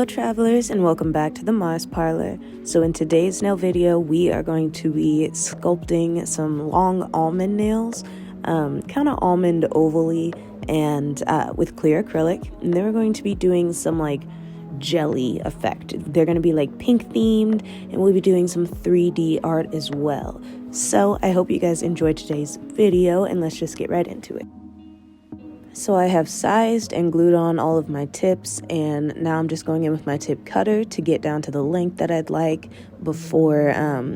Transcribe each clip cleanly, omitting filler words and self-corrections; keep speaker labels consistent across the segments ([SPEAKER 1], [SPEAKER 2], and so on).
[SPEAKER 1] Hello travelers, and welcome back to the Mars Parlor. So in today's nail video, we are going to be sculpting some long almond nails, kind of almond ovally, and with clear acrylic. And then we're going to be doing some like jelly effect. They're going to be like pink themed, and we'll be doing some 3D art as well. So I hope you guys enjoyed today's video, and let's just get right into it. So I have sized and glued on all of my tips, and now I'm just going in with my tip cutter to get down to the length that I'd like before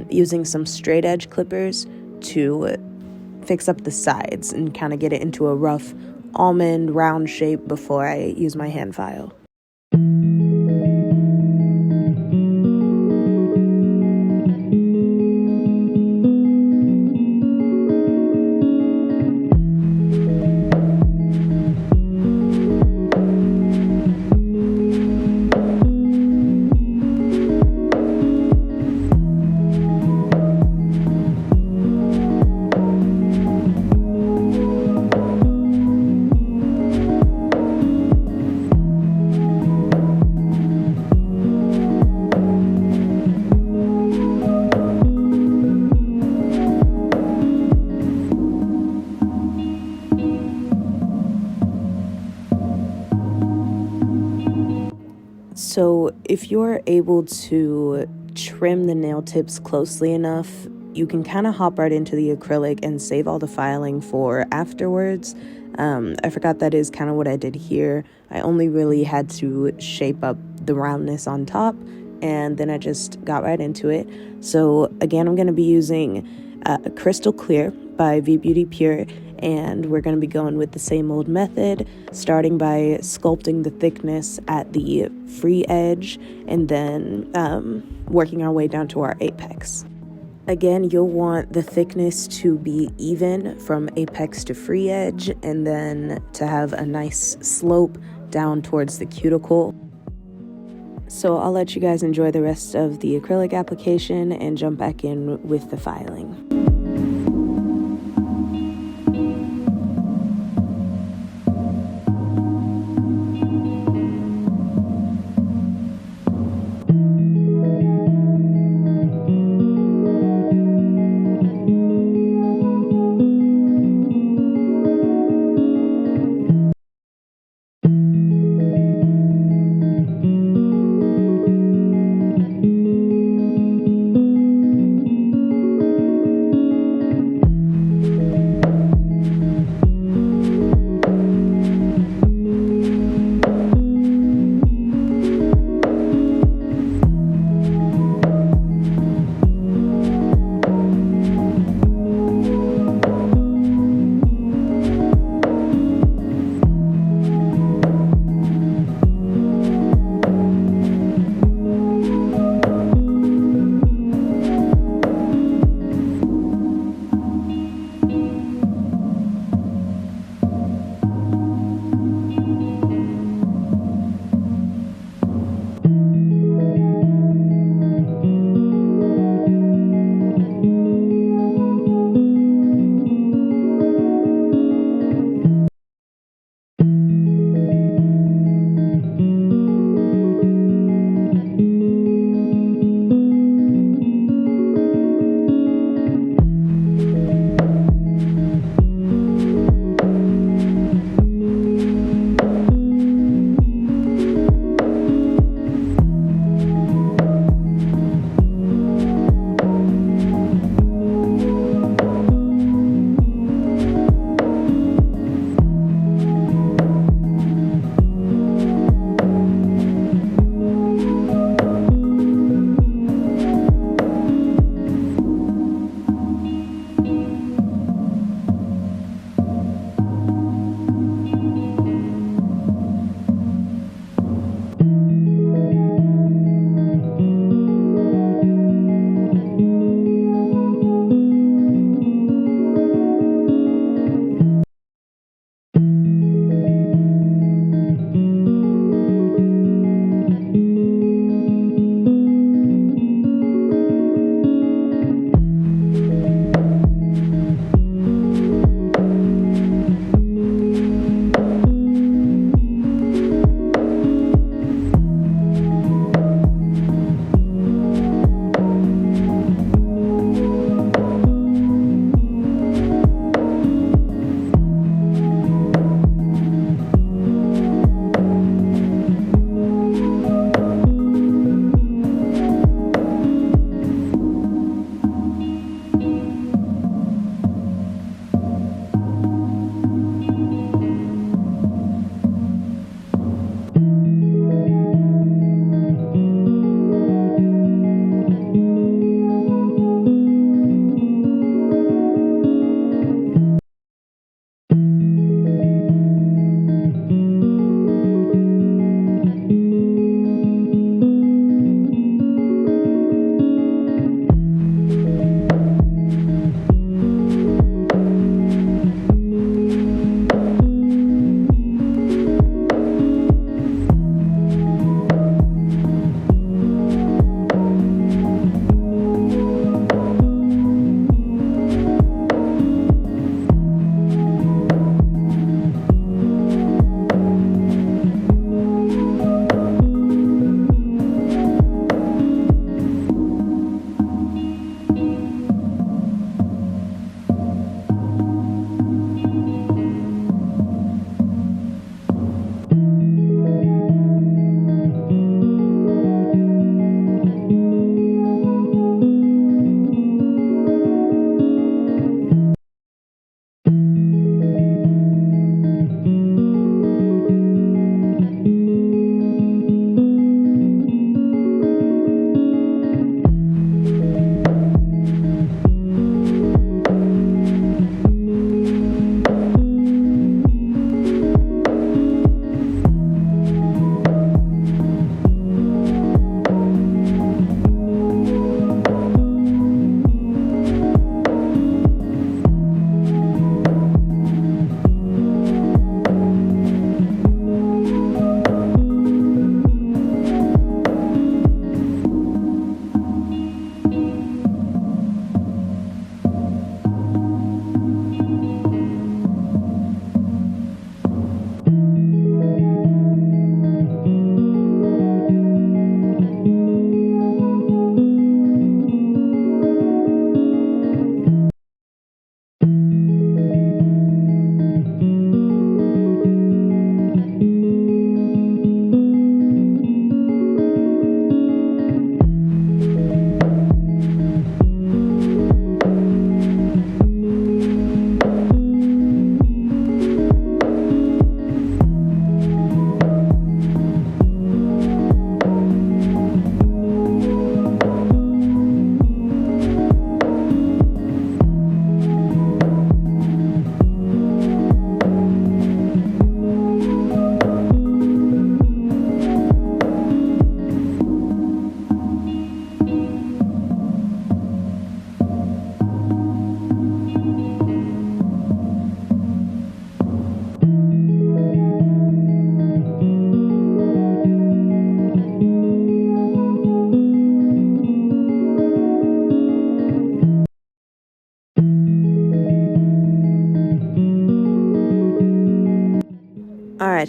[SPEAKER 1] using some straight edge clippers to fix up the sides and kind of get it into a rough almond round shape before I use my hand file. So if you're able to trim the nail tips closely enough, you can kind of hop right into the acrylic and save all the filing for afterwards. I forgot that is kind of what I did here. I only really had to shape up the roundness on top, and then I just got right into it. So again, I'm going to be using Crystal Clear by V Beauty Pure, and we're going to be going with the same old method, starting by sculpting the thickness at the free edge and then working our way down to our apex. Again, you'll want the thickness to be even from apex to free edge, and then to have a nice slope down towards the cuticle. So I'll let you guys enjoy the rest of the acrylic application and jump back in with the filing.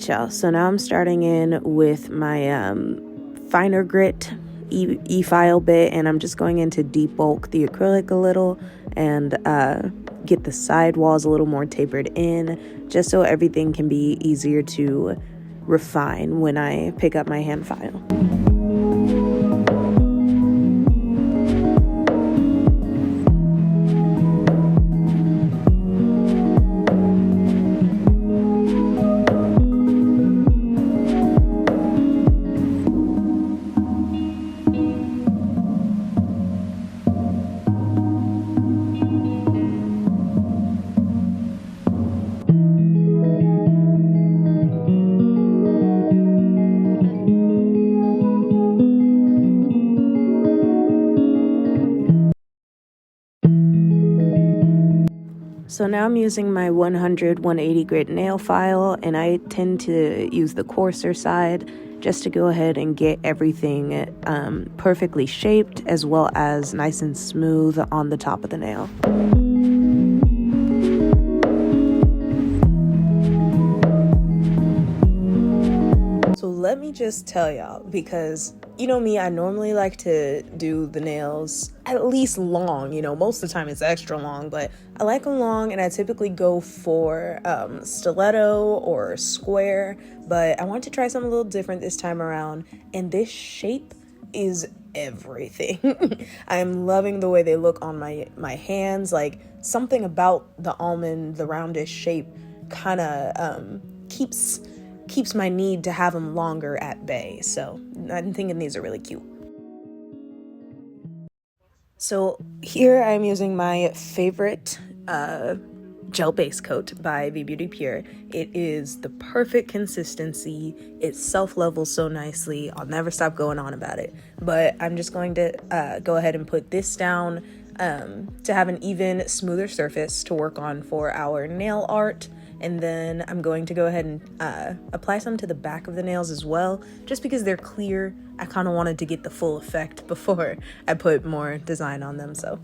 [SPEAKER 1] Alright, y'all, so now I'm starting in with my finer grit e-file bit, and I'm just going in to debulk the acrylic a little and get the side walls a little more tapered in, just so everything can be easier to refine when I pick up my hand file. So now I'm using my 180 grit nail file, and I tend to use the coarser side just to go ahead and get everything perfectly shaped, as well as nice and smooth on the top of the nail. So let me just tell y'all, because you know me, I normally like to do the nails at least long, most of the time it's extra long, but I like them long, and I typically go for stiletto or square, but I want to try something a little different this time around, and this shape is everything. I'm loving the way they look on my hands. Like, something about the almond, the roundish shape, kind of keeps my need to have them longer at bay. So I'm thinking these are really cute. So here I'm using my favorite gel base coat by Be Beauty Pure. It is the perfect consistency. It self-levels so nicely. I'll never stop going on about it. But I'm just going to go ahead and put this down to have an even, smoother surface to work on for our nail art. And then I'm going to go ahead and apply some to the back of the nails as well, just because they're clear. I kind of wanted to get the full effect before I put more design on them, so.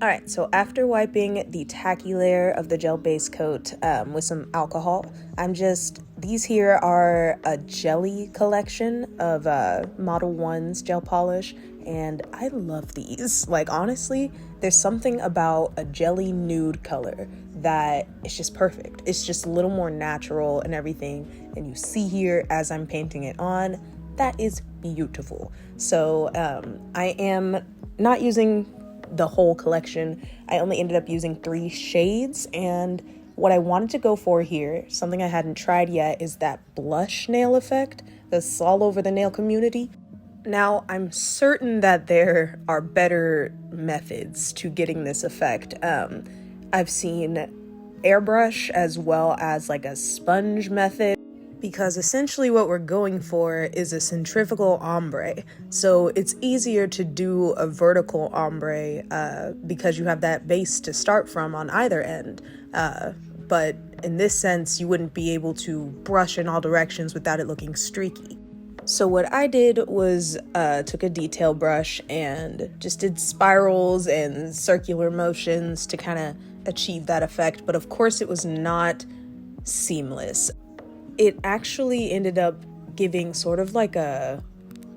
[SPEAKER 1] Alright, so after wiping the tacky layer of the gel base coat with some alcohol, these here are a jelly collection of Model 1's gel polish, and I love these. Like, honestly, there's something about a jelly nude color that it's just perfect. It's just a little more natural and everything, and you see here as I'm painting it on, that is beautiful. So I am not using the whole collection. I only ended up using 3 shades, and what I wanted to go for here, something I hadn't tried yet, is that blush nail effect that's all over the nail community. Now, I'm certain that there are better methods to getting this effect. I've seen airbrush as well as like a sponge method, because essentially what we're going for is a centrifugal ombre. So it's easier to do a vertical ombre because you have that base to start from on either end. But in this sense, you wouldn't be able to brush in all directions without it looking streaky. So what I did was took a detail brush and just did spirals and circular motions to kind of achieve that effect. But of course, it was not seamless. It actually ended up giving sort of like a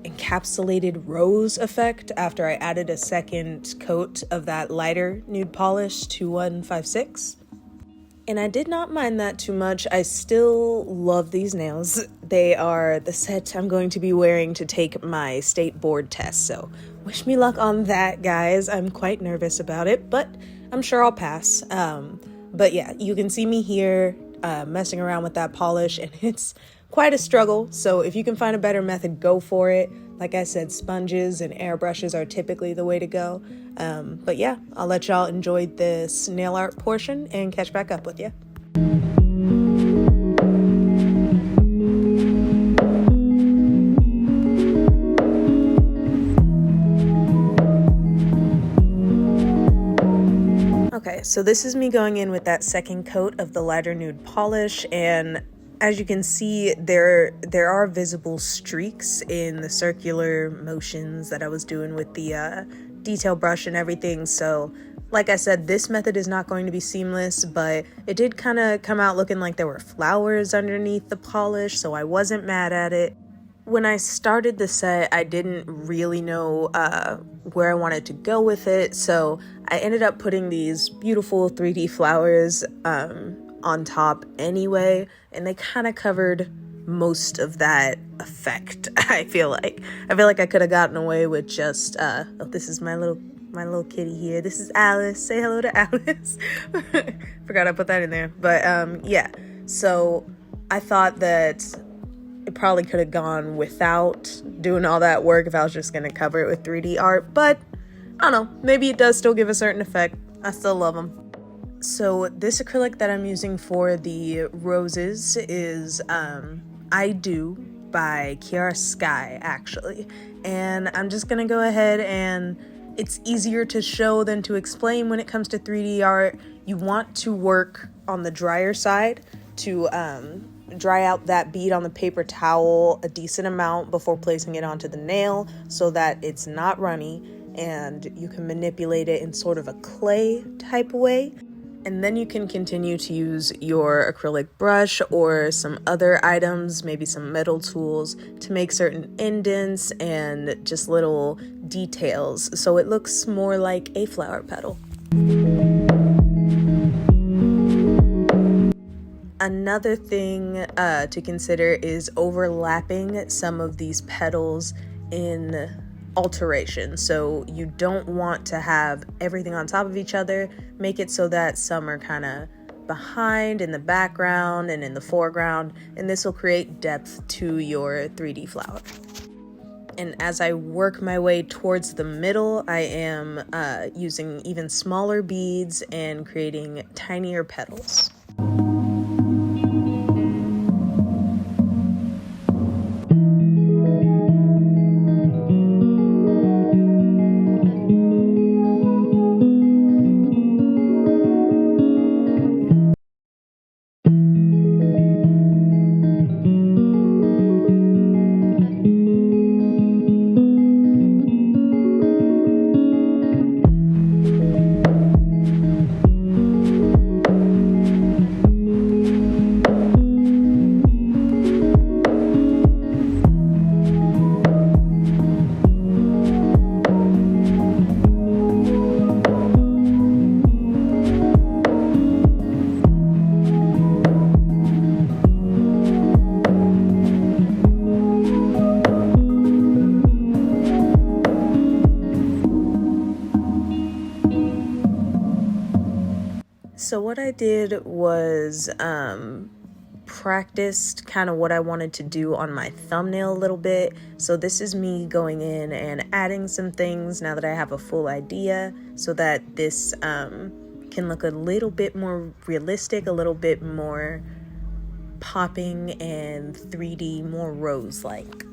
[SPEAKER 1] encapsulated rose effect after I added a second coat of that lighter nude polish 2156. And I did not mind that too much. I still love these nails. They are the set I'm going to be wearing to take my state board test. So wish me luck on that, guys. I'm quite nervous about it, but I'm sure I'll pass. But yeah, you can see me here messing around with that polish, and it's quite a struggle. So if you can find a better method, go for it. Like I said, sponges and airbrushes are typically the way to go. But yeah, I'll let y'all enjoy this nail art portion and catch back up with you. Okay, so this is me going in with that second coat of the lighter nude polish, and as you can see, there are visible streaks in the circular motions that I was doing with the detail brush and everything. So like I said, this method is not going to be seamless, but it did kind of come out looking like there were flowers underneath the polish, so I wasn't mad at it. When I started the set, I didn't really know where I wanted to go with it, so I ended up putting these beautiful 3D flowers on top anyway, and they kind of covered most of that effect. I feel like I could have gotten away with just oh, this is my little kitty here. This is Alice. Say hello to Alice. Forgot I put that in there. But yeah, so I thought that it probably could have gone without doing all that work if I was just going to cover it with 3D art, but I don't know, maybe it does still give a certain effect. I still love them. So this acrylic that I'm using for the roses is I Do by Kiara Sky, actually. And I'm just going to go ahead, and it's easier to show than to explain when it comes to 3D art. You want to work on the drier side to dry out that bead on the paper towel a decent amount before placing it onto the nail so that it's not runny and you can manipulate it in sort of a clay type way. And then you can continue to use your acrylic brush or some other items, maybe some metal tools, to make certain indents and just little details so it looks more like a flower petal. Another thing to consider is overlapping some of these petals in alteration. So you don't want to have everything on top of each other. Make it so that some are kind of behind in the background and in the foreground, and this will create depth to your 3D flower. And as I work my way towards the middle, I am using even smaller beads and creating tinier petals. So what I did was practiced kind of what I wanted to do on my thumbnail a little bit. So this is me going in and adding some things now that I have a full idea so that this can look a little bit more realistic, a little bit more popping and 3D, more rose-like.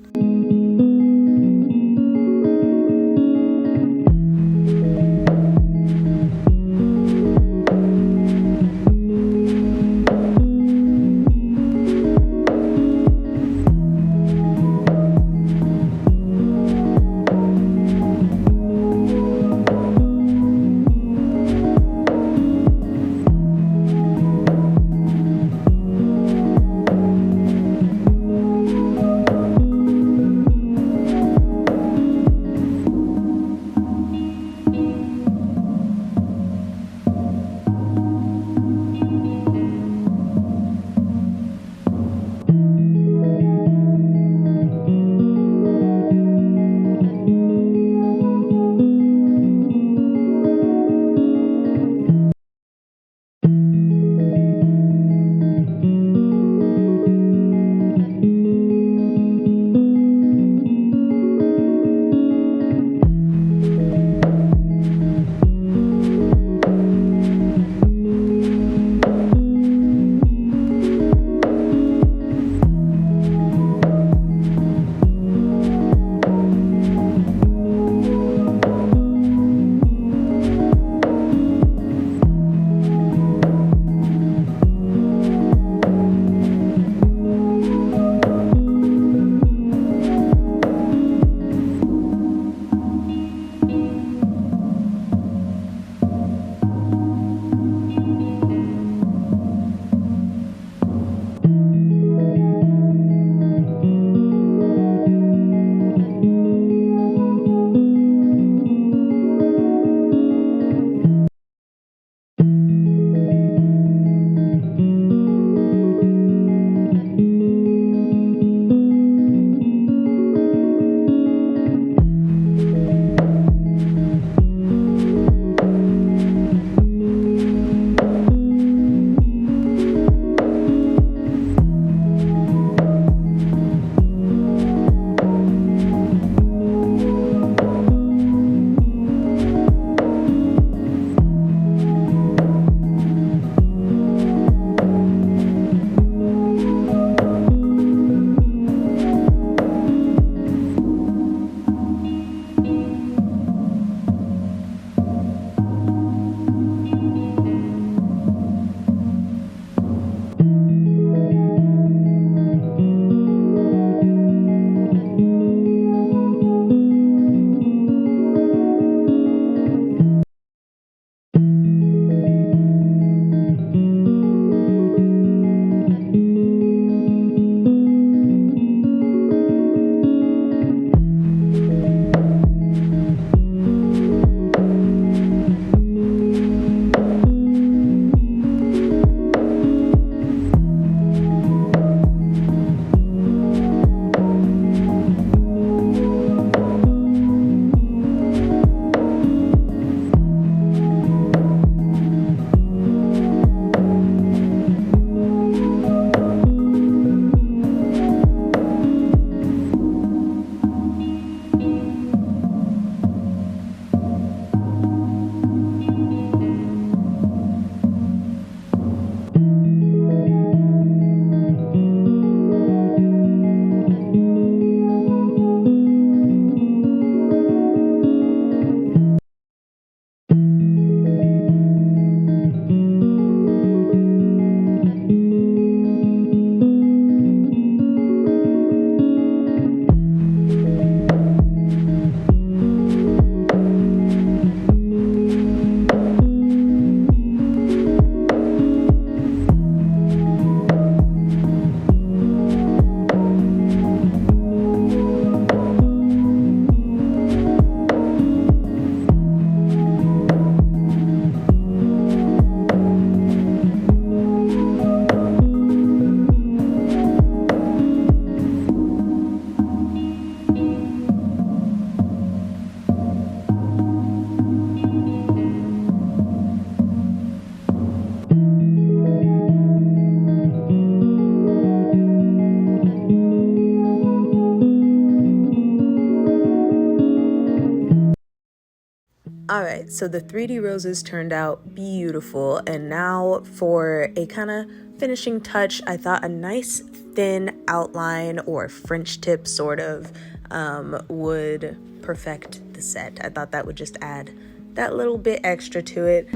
[SPEAKER 1] All right, so the 3D roses turned out beautiful, and now for a kind of finishing touch, I thought a nice thin outline or French tip sort of would perfect the set. I thought that would just add that little bit extra to it.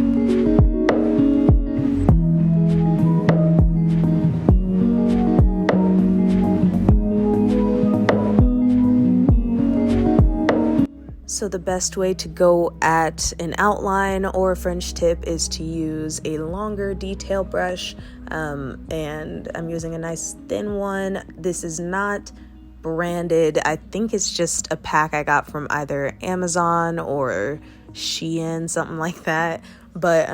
[SPEAKER 1] So the best way to go at an outline or a French tip is to use a longer detail brush, and I'm using a nice thin one. This is not branded. I think it's just a pack I got from either Amazon or Shein, something like that. But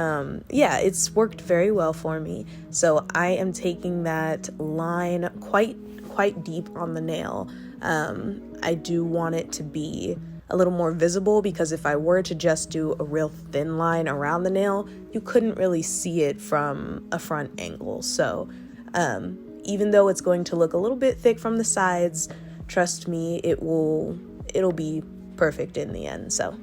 [SPEAKER 1] yeah, it's worked very well for me. So I am taking that line quite deep on the nail. I do want it to be a little more visible, because if I were to just do a real thin line around the nail, you couldn't really see it from a front angle. So even though it's going to look a little bit thick from the sides, trust me, it'll be perfect in the end. So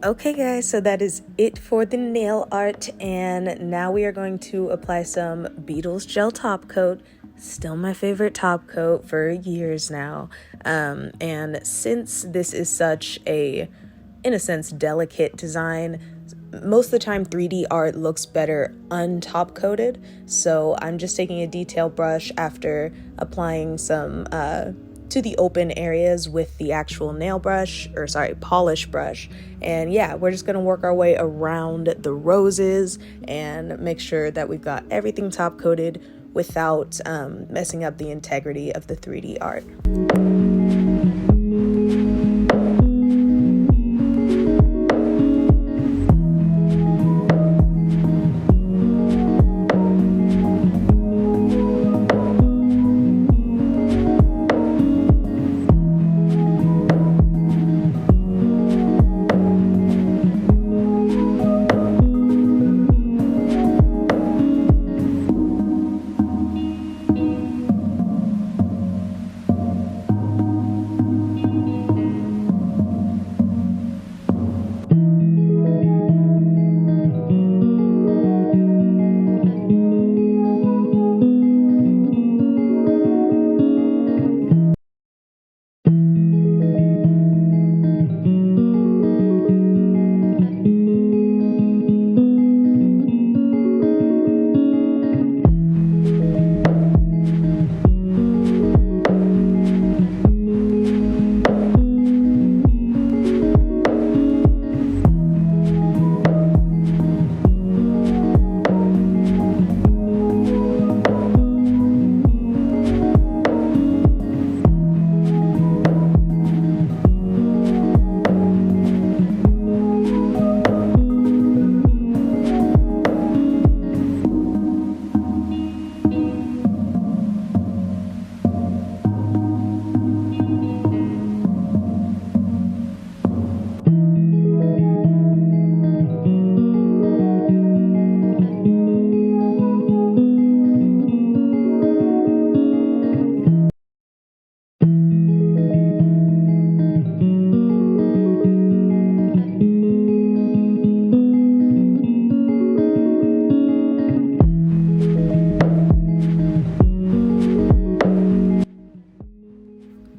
[SPEAKER 1] okay guys, so that is it for the nail art, and now we are going to apply some Beetles gel top coat. Still my favorite top coat for years now. And since this is such a, in a sense, delicate design, most of the time 3D art looks better untop coated. So I'm just taking a detail brush after applying some to the open areas with the actual polish brush. And yeah, we're just gonna work our way around the roses and make sure that we've got everything top coated without messing up the integrity of the 3D art.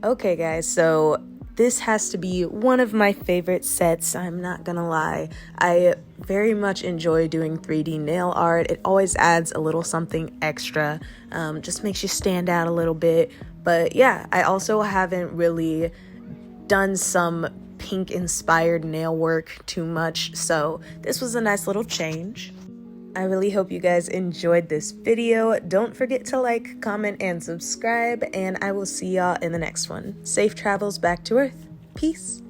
[SPEAKER 1] Okay guys, so this has to be one of my favorite sets, I'm not gonna lie. I very much enjoy doing 3D nail art. It always adds a little something extra, just makes you stand out a little bit. But yeah, I also haven't really done some pink inspired nail work too much, so this was a nice little change. I really hope you guys enjoyed this video. Don't forget to like, comment, and subscribe, and I will see y'all in the next one. Safe travels back to Earth. Peace.